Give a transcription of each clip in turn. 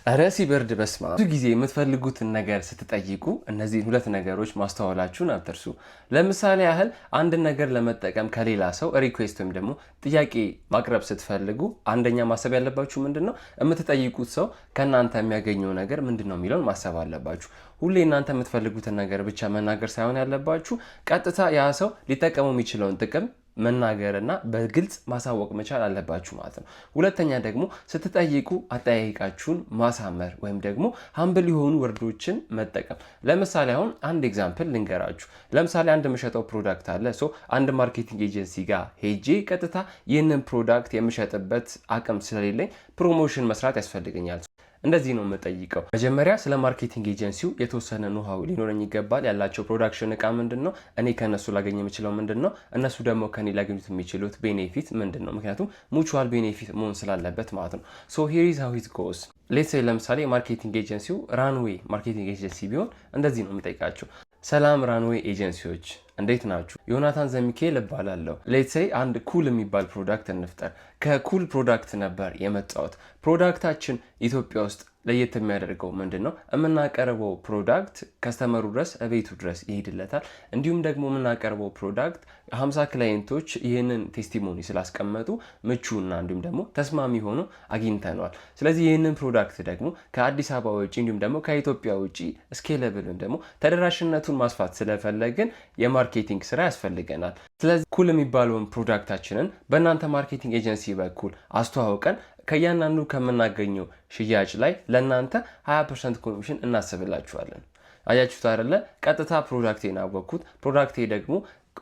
እረ ሲበርድ በስማ ብዙ ጊዜ የምትፈልጉትን ነገር ስትጠይቁ እነዚህን ሁለት ነገሮች ማስተዋላችሁን አትርሱ። ለምሳሌ ያህል አንድን ነገር ለመጠቀም ከሌላ ሰው ሪኩዌስት ወይም ደግሞ ጥያቄ ማቅረብ ስትፈልጉ አንደኛ ማሰብ ያለባችሁ ምንድነው የምትጠይቁት ሰው ከእናንተ የሚያገኘው ነገር ምንድነው የሚለውን ማሰብ አለባችሁ። ሁሌ እናንተ የምትፈልጉትን ነገር ብቻ መናገር ሳይሆን ያለባችሁ ቀጥታ ያ ሰው ሊጠቀመው የሚችለውን ጥቅም መናገርና በግልጽ ማሳወቅ መቻል አለባችሁ ማለት ነው። ሁለተኛ ደግሞ ስትጠይቁ አጠያይቃችሁን ማሳመር ወይም ደግሞ ሀምብል የሆኑ ወርዶችን መጠቀም። ለምሳሌ አሁን አንድ ኤግዛምፕል ልንገራችሁ። ለምሳሌ አንድ የምሸጠው ፕሮዳክት አለ። አንድ ማርኬቲንግ ኤጀንሲ ጋር ሄጄ ቀጥታ ይህንን ፕሮዳክት የምሸጥበት አቅም ስለሌለኝ ፕሮሞሽን መስራት ያስፈልገኛል። እንደዚህ ነው የምጠይቀው። መጀመሪያ ስለ ማርኬቲንግ ኤጀንሲው የተወሰነ ኖሃው ሊኖረኝ ይገባል። ያላቸው ፕሮዳክሽን እቃ ምንድነው? እኔ ከነሱ ላገኝ የምችለው ምንድነው? እነሱ ደግሞ ከኔ ላገኙት የሚችሉት ቤኔፊት ምንድነው? ምክንያቱም ሙቹዋል ቤኔፊት መሆን ስላለበት ማለት ነው። ሶ ሂር ኢዝ ሃው ኢት ጎስ። ሌትስ ሴይ ለምሳሌ ማርኬቲንግ ኤጀንሲው ራንዌይ ማርኬቲንግ ኤጀንሲ ቢሆን እንደዚህ ነው የምጠይቃቸው። ሰላም ራንዌይ ኤጀንሲዎች እንዴት ናችሁ? ዮናታን ዘሚካኤል እባላለሁ። ሌትስ ሴይ አንድ ኩል የሚባል ፕሮዳክት እንፍጠር። ከኩል ፕሮዳክት ነበር የመጣሁት። ፕሮዳክታችን ኢትዮጵያ ውስጥ ለየት የሚያደርገው ምንድነው? የምናቀርበው ፕሮዳክት ከስተመሩ ድረስ እቤቱ ድረስ ይሄድለታል። እንዲሁም ደግሞ የምናቀርበው ፕሮዳክት 50 ክላይንቶች ይህንን ቴስቲሞኒ ስላስቀመጡ ምቹና እንዲሁም ደግሞ ተስማሚ ሆኖ አግኝተነዋል። ስለዚህ ይህንን ፕሮዳክት ደግሞ ከአዲስ አበባ ውጪ እንዲሁም ደግሞ ከኢትዮጵያ ውጪ ስኬለብል ወይም ደግሞ ተደራሽነቱን ማስፋት ስለፈለግን የማርኬቲንግ ስራ ያስፈልገናል። ስለዚህ ኩል የሚባለውን ፕሮዳክታችንን በእናንተ ማርኬቲንግ ኤጀንሲ በኩል አስተዋውቀን ከእያንዳንዱ ከምናገኘው ሽያጭ ላይ ለእናንተ 20% ኮሚሽን እናስብላችኋለን። አያችሁት አይደለ? ቀጥታ ፕሮዳክቴን አወቅኩት። ፕሮዳክቴ ደግሞ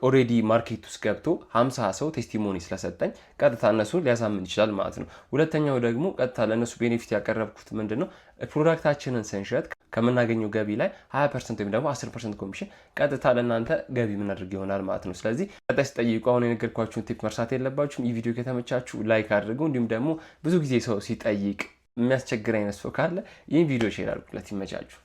ኦሬዲ ማርኬት ውስጥ ገብቶ 50 ሰው ቴስቲሞኒ ስለሰጠኝ ቀጥታ እነሱን ሊያሳምን ይችላል ማለት ነው። ሁለተኛው ደግሞ ቀጥታ ለእነሱ ቤኔፊት ያቀረብኩት ምንድነው? ፕሮዳክታችንን ስንሸጥ ከምናገኘው ገቢ ላይ 20% ወይም ደግሞ 10% ኮሚሽን ቀጥታ ለእናንተ ገቢ ምናደርግ ይሆናል ማለት ነው። ስለዚህ ቀጣይ ስጠይቁ አሁን የነገርኳችሁን ቲፕ መርሳት የለባችሁም። ይህ ቪዲዮ ከተመቻችሁ ላይክ አድርጉ። እንዲሁም ደግሞ ብዙ ጊዜ ሰው ሲጠይቅ የሚያስቸግር አይነት ሰው ካለ ይህን ቪዲዮ ሼር አድርጉለት። ይመቻችሁ።